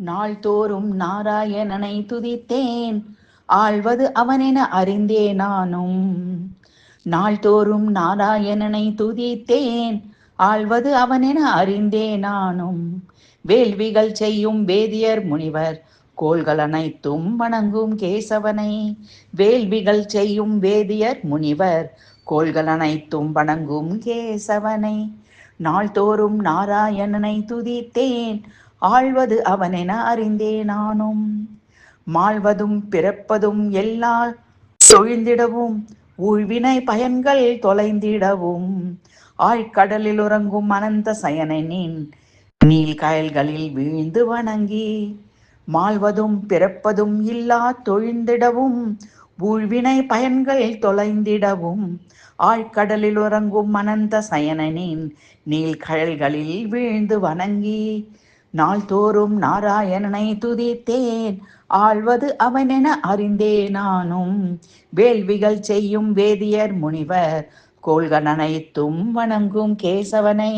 நாள்தோறும் நாராயணனை துதித்தேன், ஆழ்வது அவனென அறிந்தே நானும். நாள்தோறும் நாராயணனை துதித்தேன், ஆழ்வது அவனென அறிந்தே நானும். வேள்விகள் செய்யும் வேதியர் முனிவர் கோள்கள் அனைத்தும் வணங்கும் கேசவனை. வேள்விகள் செய்யும் வேதியர் முனிவர் கோள்கள் அனைத்தும் வணங்கும் கேசவனை. நாள்தோறும் நாராயணனை துதித்தேன், ஆழ்வது அவனென அறிந்தே நானும். மாழ்வதும் பிறப்பதும் எல்லா தொழிந்திடவும் ஊழ்வினை பயன்கள் தொலைந்திடவும் ஆழ்கடலில் உறங்கும் அனந்த சயனனின் நீள்கயல்களில் வீழ்ந்து வணங்கி மாழ்வதும் பிறப்பதும் இல்லா தொழிந்திடவும் ஊழ்வினை பயன்கள் தொலைந்திடவும் ஆழ்கடலில் உறங்கும் அனந்த சயனனின் நீள்கயல்களில் வீழ்ந்து வணங்கி நாள்தோறும் நாராயணனை துதித்தேன், ஆழ்வது அவனென அறிந்தே நானும். வேள்விகள் செய்யும் வேதியர் முனிவர் கோள்கள் அனைத்தும் வணங்கும் கேசவனை.